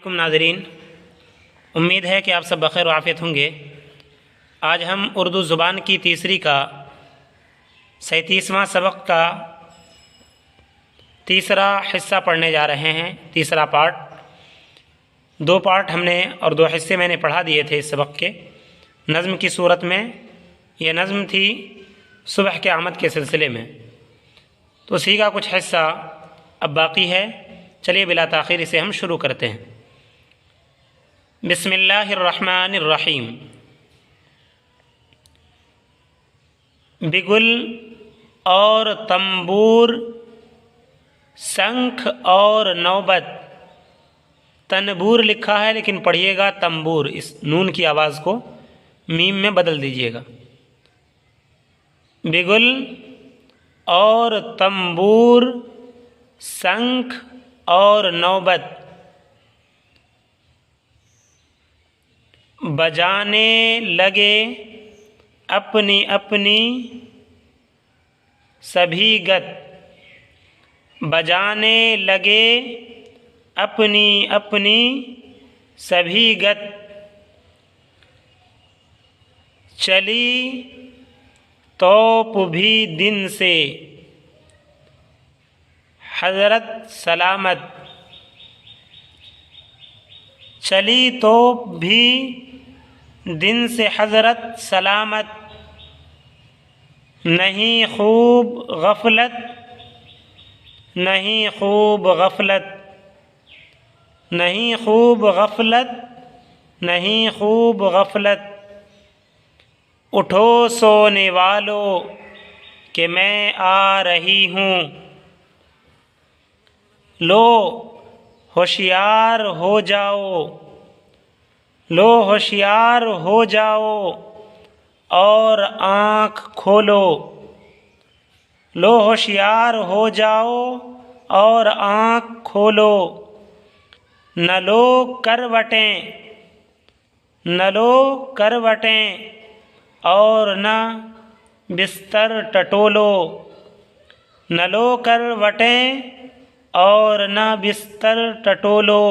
नाज़रीन, उम्मीद है कि आप सब बख़ैर व आफ़ियत होंगे। आज हम उर्दू ज़ुबान की तीसरी का 37वां सबक का तीसरा हिस्सा पढ़ने जा रहे हैं। तीसरा पार्ट, 2 पार्ट हमने और 2 हिस्से मैंने पढ़ा दिए थे इस सबक के। नज़्म की सूरत में यह नज़्म थी सुबह के आमद के सिलसिले में, तो उसी का कुछ हिस्सा अब बाकी है। चलिए बिला ताख़ीर इसे हम शुरू करते हैं। बिस्मिल्लाहिर्रहमानिर्रहीम। बिगुल और तंबूर, शंख और नौबत। तनबूर लिखा है लेकिन पढ़िएगा तंबूर, इस नून की आवाज़ को मीम में बदल दीजिएगा। बिगुल और तंबूर, शंख और नौबत, बजाने लगे अपनी अपनी सभी गत। बजाने लगे अपनी अपनी सभी गत। चली तोप भी दिन से हज़रत सलामत। चली तोप भी दिन से हज़रत सलामत। नहीं खूब गफलत, नहीं खूब गफलत, नहीं खूब गफलत, नहीं खूब गफलत। उठो सोने वालों कि मैं आ रही हूँ। लो होशियार हो जाओ, लो होशियार हो जाओ और आँख खोलो। लो होशियार हो जाओ और आँख खोलो। न लो करवटें, न लो करवटें और न बिस्तर टटोलो। न लो करवटें और न बिस्तर टटोलो।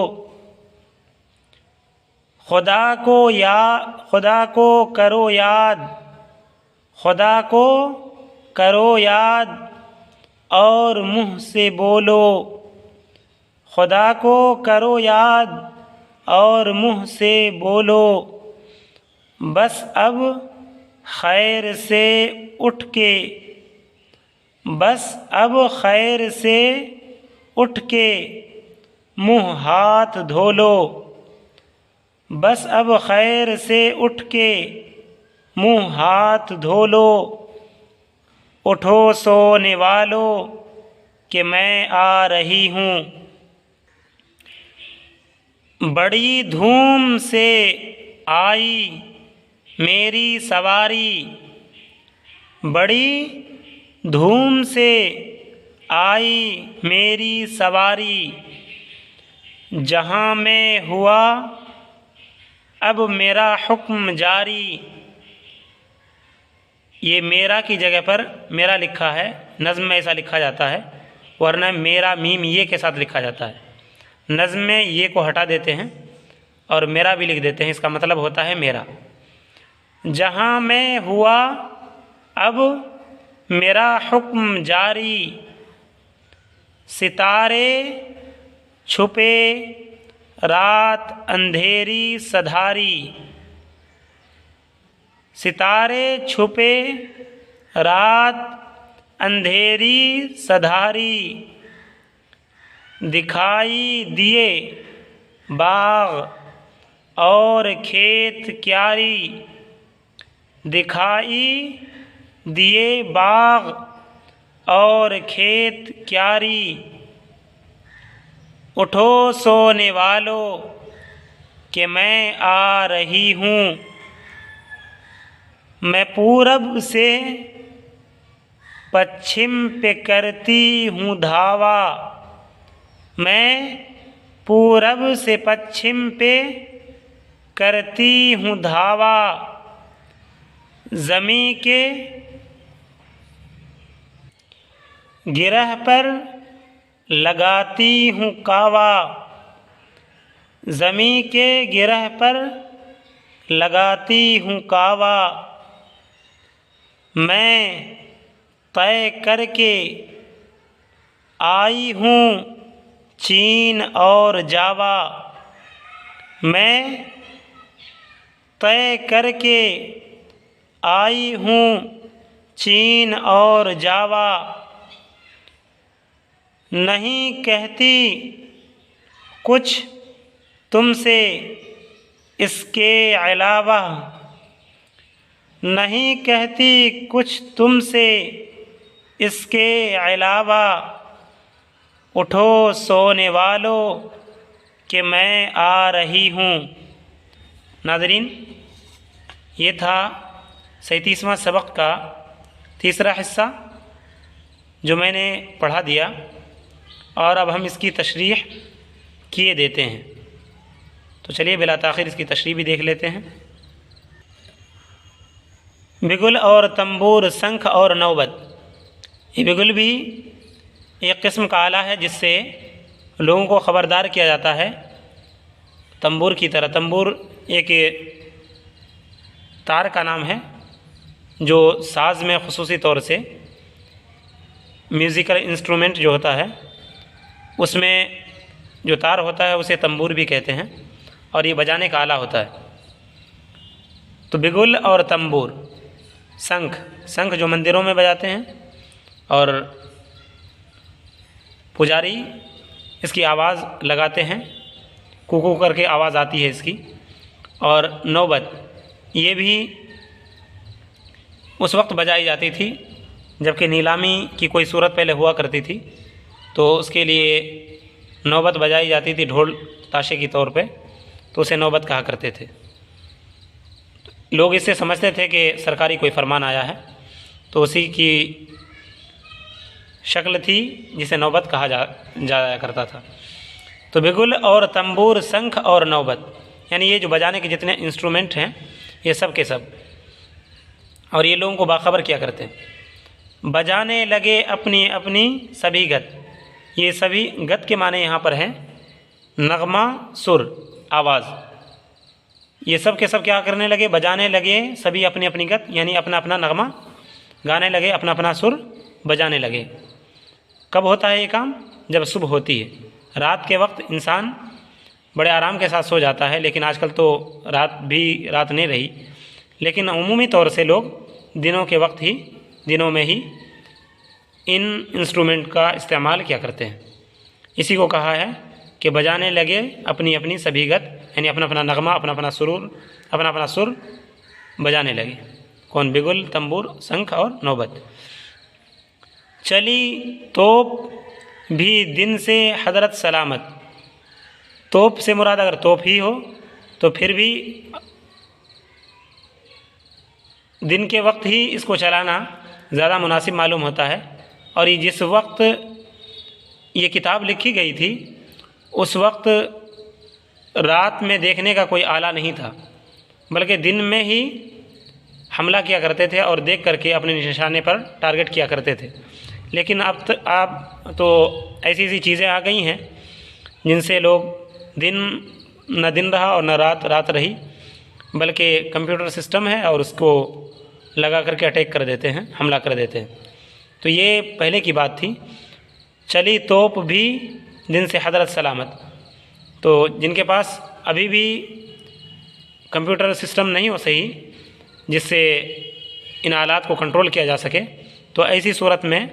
खुदा को करो याद, खुदा को करो याद और मुँह से बोलो। खुदा को करो याद और मुँह से बोलो। बस अब खैर से उठ के, बस अब खैर से उठ के मुँह हाथ धो लो। बस अब खैर से उठ के मुँह हाथ धो लो। उठो सोने वालों कि मैं आ रही हूँ। बड़ी धूम से आई मेरी सवारी, बड़ी धूम से आई मेरी सवारी। जहाँ मैं हुआ अब मेरा हुक्म जारी। ये मेरा की जगह पर मेरा लिखा है, नज़्म में ऐसा लिखा जाता है, वरना मेरा मीम ये के साथ लिखा जाता है। नज़्म में ये को हटा देते हैं और मेरा भी लिख देते हैं, इसका मतलब होता है मेरा। जहाँ मैं हुआ अब मेरा हुक्म जारी। सितारे छुपे रात अंधेरी सधारी। सितारे छुपे रात अंधेरी सधारी। दिखाई दिए बाग और खेत क्यारी। दिखाई दिए बाग और खेत क्यारी। उठो सोने वालों कि मैं आ रही हूँ। मैं पूरब से पश्चिम पे करती हूँ धावा। मैं पूरब से पश्चिम पे करती हूँ धावा। ज़मीं के गिरह पर लगाती हूँ कावा। ज़मीं के गिरह पर लगाती हूँ कावा, मैं तय करके आई हूँ चीन और जावा। मैं तय करके आई हूँ चीन और जावा। नहीं कहती कुछ तुमसे इसके अलावा, नहीं कहती कुछ तुमसे इसके अलावा। उठो सोने वालों कि मैं आ रही हूँ। नाज़रीन, ये था 37वां सबक का तीसरा हिस्सा जो मैंने पढ़ा दिया, और अब हम इसकी तशरीह किए देते हैं। तो चलिए बिला ताख़िर इसकी तशरीह भी देख लेते हैं। बिगुल और तंबूर, शंख और नौबत। ये बिगुल भी एक किस्म का आला है जिससे लोगों को ख़बरदार किया जाता है तंबूर की तरह। तंबूर एक तार का नाम है जो साज़ में ख़ुसूसी तौर से म्यूज़िकल इंस्ट्रूमेंट जो होता है उसमें जो तार होता है उसे तंबूर भी कहते हैं, और ये बजाने का आला होता है। तो बिगुल और तंबूर, शंख, शंख जो मंदिरों में बजाते हैं और पुजारी इसकी आवाज़ लगाते हैं, कूकू करके आवाज़ आती है इसकी। और नौबत, ये भी उस वक्त बजाई जाती थी जबकि नीलामी की कोई सूरत पहले हुआ करती थी, तो उसके लिए नौबत बजाई जाती थी ढोल ताशे की तौर पे, तो उसे नौबत कहा करते थे। लोग इससे समझते थे कि सरकारी कोई फरमान आया है, तो उसी की शक्ल थी जिसे नौबत कहा जाया करता था। तो बिगुल और तंबूर, शंख और नौबत, यानी ये जो बजाने के जितने इंस्ट्रूमेंट हैं ये सब के सब, और ये लोगों को बाखबर किया करते हैं। बजाने लगे अपनी अपनी सभी गत। ये सभी गत के माने यहाँ पर हैं नगमा, सुर, आवाज़। ये सब के सब क्या करने लगे? बजाने लगे सभी अपनी अपनी गत, यानी अपना अपना नगमा गाने लगे, अपना अपना सुर बजाने लगे। कब होता है ये काम? जब सुबह होती है। रात के वक्त इंसान बड़े आराम के साथ सो जाता है, लेकिन आजकल तो रात नहीं रही, लेकिन उमूमी तौर से लोग दिनों के वक्त ही, दिनों में ही इन इंस्ट्रूमेंट का इस्तेमाल किया करते हैं। इसी को कहा है कि बजाने लगे अपनी अपनी सभी गत, यानी अपना अपना नगमा, अपना अपना सुरूर, अपना अपना सुर बजाने लगे। कौन? बिगुल, तंबूर, शंख और नौबत। चली तोप भी दिन से हजरत सलामत। तोप से मुराद अगर तोप ही हो तो फिर भी दिन के वक्त ही इसको चलाना ज़्यादा मुनासिब मालूम होता है। और ये जिस वक्त ये किताब लिखी गई थी उस वक्त रात में देखने का कोई आला नहीं था, बल्कि दिन में ही हमला किया करते थे और देख करके अपने निशाने पर टारगेट किया करते थे। लेकिन अब तो ऐसी ऐसी चीज़ें आ गई हैं जिनसे लोग न दिन रहा और न रात रही, बल्कि कंप्यूटर सिस्टम है और उसको लगा करके अटैक कर देते हैं, हमला कर देते हैं। तो ये पहले की बात थी। चली तोप भी दिन से हजरत सलामत। तो जिनके पास अभी भी कंप्यूटर सिस्टम नहीं हो सही जिससे इन आलात को कंट्रोल किया जा सके, तो ऐसी सूरत में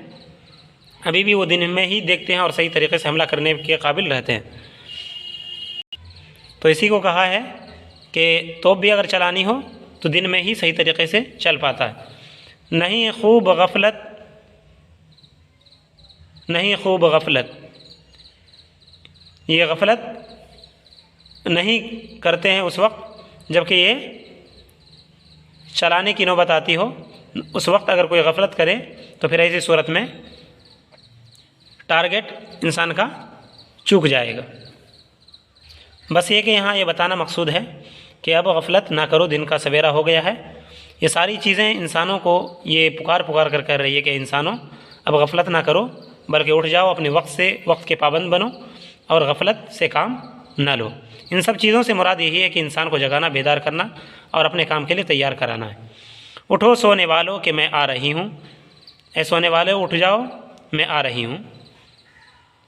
अभी भी वो दिन में ही देखते हैं और सही तरीके से हमला करने के काबिल रहते हैं। तो इसी को कहा है कि तोप भी अगर चलानी हो तो दिन में ही सही तरीके से चल पाता है। नहीं खूब गफलत, नहीं खूब गफलत, ये गफलत नहीं करते हैं उस वक्त जबकि ये चलाने की नौबत आती हो। उस वक्त अगर कोई गफलत करे तो फिर ऐसी सूरत में टारगेट इंसान का चूक जाएगा। बस ये कि यहाँ ये बताना मकसूद है कि अब गफलत ना करो, दिन का सवेरा हो गया है। ये सारी चीज़ें इंसानों को ये पुकार कर कर रही है कि इंसानों अब गफलत ना करो, बल्कि उठ जाओ, अपने वक्त के पाबंद बनो और गफलत से काम ना लो। इन सब चीज़ों से मुराद यही है कि इंसान को जगाना, बेदार करना और अपने काम के लिए तैयार कराना है। उठो सोने वालों कि मैं आ रही हूँ, ऐ सोने वाले उठ जाओ मैं आ रही हूँ,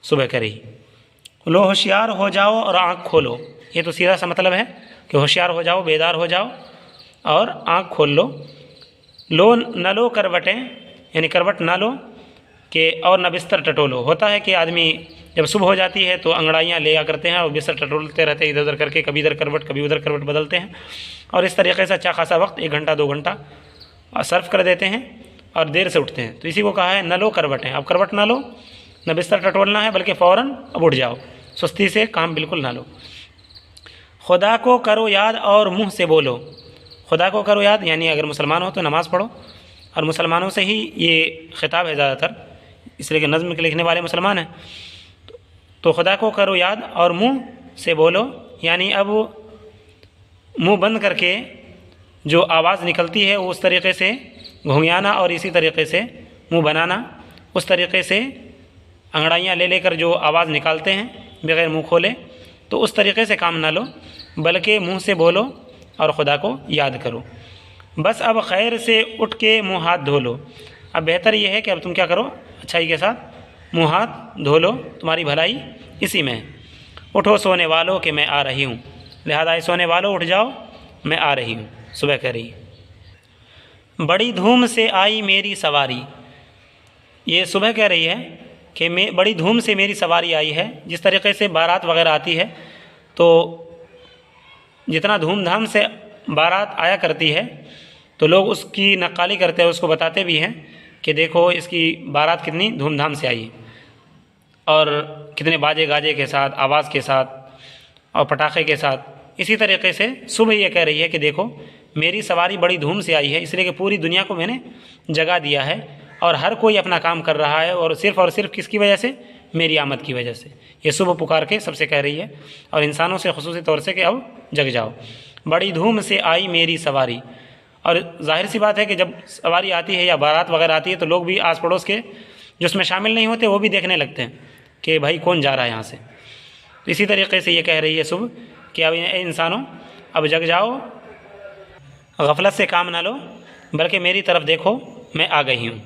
सुबह करी। लो होशियार हो जाओ और आँख खोलो, ये तो सीधा सा मतलब है कि होशियार हो जाओ, बेदार हो जाओ और आँख खोल लो। लो न लो करवटें, यानी करवट ना लो कि और न बिस्तर टटोलो। होता है कि आदमी जब सुबह हो जाती है तो अंगड़ाइयाँ लिया करते हैं और बिस्तर टटोलते रहते हैं इधर उधर करके, कभी इधर करवट कभी उधर करवट बदलते हैं और इस तरीके से अच्छा खासा वक्त 1 घंटा 2 घंटा सर्फ कर देते हैं और देर से उठते हैं। तो इसी को कहा है न लो करवटें। अब करवट ना लो, न बिस्तर टटोलना है, बल्कि फ़ौरन अब उठ जाओ, सुस्ती से काम बिल्कुल ना लो। खुदा को करो याद और मुँह से बोलो। खुदा को करो याद यानी अगर मुसलमान हो तो नमाज़ पढ़ो, और मुसलमानों से ही ये खिताब है ज़्यादातर, इसलिए कि नज़्म के लिखने वाले मुसलमान हैं। तो खुदा को करो याद और मुँह से बोलो, यानी अब मुँह बंद करके जो आवाज़ निकलती है उस तरीक़े से घुंघियाना और इसी तरीक़े से मुँह बनाना, उस तरीक़े से अंगड़ाइयाँ ले लेकर जो आवाज़ निकालते हैं बग़ैर मुँह खोले, तो उस तरीक़े से काम ना लो, बल्कि मुँह से बोलो और खुदा को याद करो। बस अब खैर से उठ के मुँह हाथ धो लो। अब बेहतर यह है कि अब तुम क्या करो, अच्छाई के साथ मुँह हाथ धो लो, तुम्हारी भलाई इसी में है। उठो सोने वालों कि मैं आ रही हूँ, लिहाजा सोने वालों उठ जाओ मैं आ रही हूँ, सुबह कह रही है। बड़ी धूम से आई मेरी सवारी, ये सुबह कह रही है कि मैं बड़ी धूम से मेरी सवारी आई है। जिस तरीके से बारात वगैरह आती है तो जितना धूमधाम से बारात आया करती है तो लोग उसकी नक्काली करते हैं, उसको बताते भी हैं कि देखो इसकी बारात कितनी धूमधाम से आई है और कितने बाजे गाजे के साथ, आवाज़ के साथ और पटाखे के साथ। इसी तरीके से सुबह ये कह रही है कि देखो मेरी सवारी बड़ी धूम से आई है, इसलिए कि पूरी दुनिया को मैंने जगा दिया है और हर कोई अपना काम कर रहा है और सिर्फ किसकी वजह से, मेरी आमद की वजह से। ये सुबह पुकार के सबसे कह रही है और इंसानों से ख़ुसूसी तौर से कि अब जग जाओ। बड़ी धूम से आई मेरी सवारी, और जाहिर सी बात है कि जब सवारी आती है या बारात वगैरह आती है तो लोग भी आस पड़ोस के जो उसमें शामिल नहीं होते वो भी देखने लगते हैं कि भाई कौन जा रहा है यहाँ से। तो इसी तरीके से ये कह रही है सुबह कि अब इंसानों अब जग जाओ, गफलत से काम ना लो, बल्कि मेरी तरफ देखो मैं आ गई हूँ।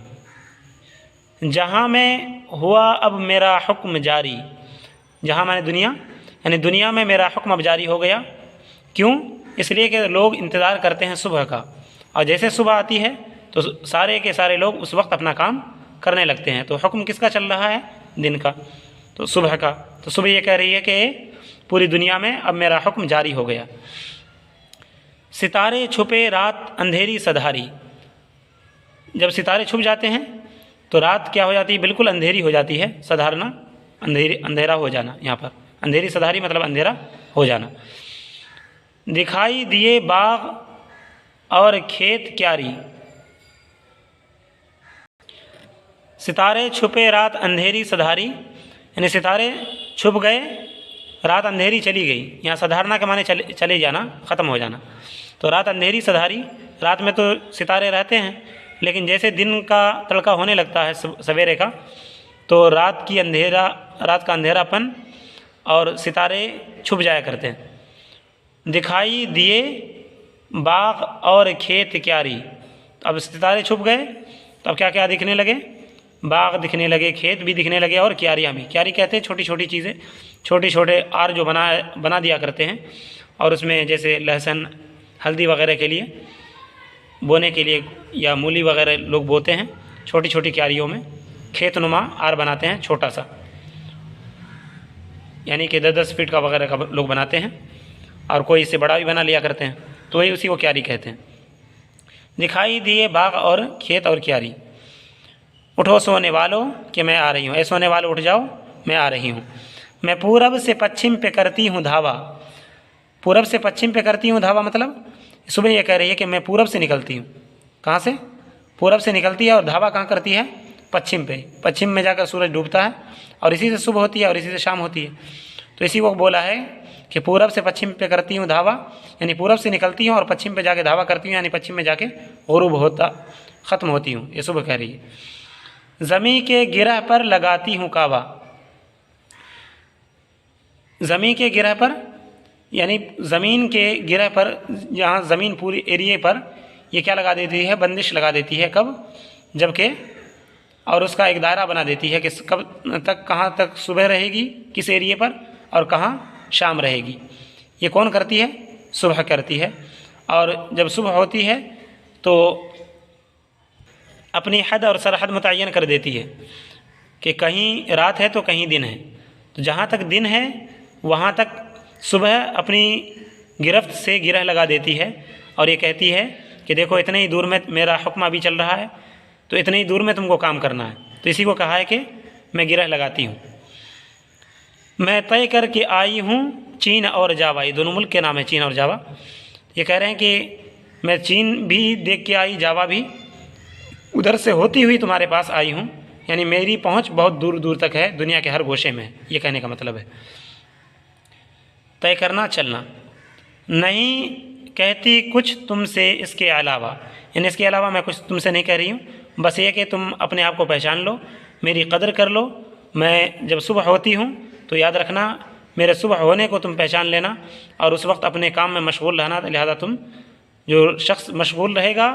जहाँ में हुआ अब मेरा हुक्म जारी, जहाँ माने दुनिया, यानी दुनिया में मेरा हुक्म अब जारी हो गया। क्यों? इसलिए कि लोग इंतज़ार करते हैं सुबह का, और जैसे सुबह आती है तो सारे के सारे लोग उस वक्त अपना काम करने लगते हैं। तो हुक्म किसका चल रहा है? दिन का, तो सुबह का। तो सुबह ये कह रही है कि पूरी दुनिया में अब मेरा हुक्म जारी हो गया। सितारे छुपे रात अंधेरी सधारी, जब सितारे छुप जाते हैं तो रात क्या हो जाती है? बिल्कुल अंधेरी हो जाती है। सधारना अंधेरा हो जाना, यहाँ पर अंधेरी सधारी मतलब अंधेरा हो जाना। दिखाई दिए बाग और खेत क्यारी, सितारे छुपे रात अंधेरी सधारी, यानी सितारे छुप गए, रात अंधेरी चली गई। यहाँ सधारना के माने चले जाना, ख़त्म हो जाना। तो रात अंधेरी सधारी, रात में तो सितारे रहते हैं, लेकिन जैसे दिन का तड़का होने लगता है सवेरे का, तो रात का अंधेरापन और सितारे छुप जाया करते हैं। दिखाई दिए बाग और खेत क्यारी, अब सितारे छुप गए तो अब क्या क्या दिखने लगे? बाग दिखने लगे, खेत भी दिखने लगे और क्यारियाँ भी। क्यारी कहते हैं छोटी छोटी चीज़ें, छोटे छोटे आर जो बना दिया करते हैं, और उसमें जैसे लहसुन हल्दी वगैरह के लिए बोने के लिए या मूली वगैरह लोग बोते हैं, छोटी छोटी क्यारियों में खेत नुमा आर बनाते हैं छोटा सा, यानी कि 10-10 फीट का वगैरह का लोग बनाते हैं, और कोई इससे बड़ा भी बना लिया करते हैं, तो वही उसी को क्यारी कहते हैं। दिखाई दिए बाग और खेत और क्यारी। उठो सोने वालों कि मैं आ रही हूँ, ऐ सोने वालों उठ जाओ मैं आ रही हूँ। मैं पूरब से पश्चिम पे करती हूँ धावा, पूरब से पश्चिम पे करती हूँ धावा मतलब सुबह ये कह रही है कि मैं पूरब से निकलती हूँ। कहाँ से? पूरब से निकलती है, और धावा कहाँ करती है? पश्चिम पे। पश्चिम में जाकर सूरज डूबता है और इसी से सुबह होती है और इसी से शाम होती है। तो इसी को बोला है कि पूरब से पश्चिम पे करती हूँ धावा, यानी पूरब से निकलती हूँ और पश्चिम पे जाके धावा करती हूँ, यानी पश्चिम में जाके गुरूब होता ख़त्म होती हूँ। ये सुबह कह रही है। ज़मी के गिरह पर लगाती हूँ कावा, ज़मी के गिरह पर यानी ज़मीन के गिरह पर, जहाँ ज़मीन पूरी एरिए पर ये क्या लगा देती है, बंदिश लगा देती है। कब? जबकि और उसका एक दायरा बना देती है कि कब तक, कहाँ तक सुबह रहेगी किस एरिए पर और कहाँ शाम रहेगी। ये कौन करती है? सुबह करती है। और जब सुबह होती है तो अपनी हद और सरहद मुतय्यन कर देती है कि कहीं रात है तो कहीं दिन है। तो जहाँ तक दिन है वहाँ तक सुबह अपनी गिरफ्त से गिरह लगा देती है और ये कहती है कि देखो इतने ही दूर में मेरा हुक्म अभी चल रहा है, तो इतने ही दूर में तुमको काम करना है। तो इसी को कहा है कि मैं गिरह लगाती हूँ। मैं तय करके आई हूँ चीन और जावा, ये दोनों मुल्क के नाम है, चीन और जावा। ये कह रहे हैं कि मैं चीन भी देख के आई, जावा भी, उधर से होती हुई तुम्हारे पास आई हूँ, यानी मेरी पहुँच बहुत दूर दूर तक है, दुनिया के हर गोशे में। ये कहने का मतलब है तय करना, चलना। नहीं कहती कुछ तुमसे इसके अलावा, यानी इसके अलावा मैं कुछ तुमसे नहीं कह रही हूँ, बस ये कि तुम अपने आप को पहचान लो, मेरी कदर कर लो। मैं जब सुबह होती हूँ तो याद रखना मेरे सुबह होने को तुम पहचान लेना और उस वक्त अपने काम में मशगूल रहना। लिहाजा तुम, जो शख्स मशगूल रहेगा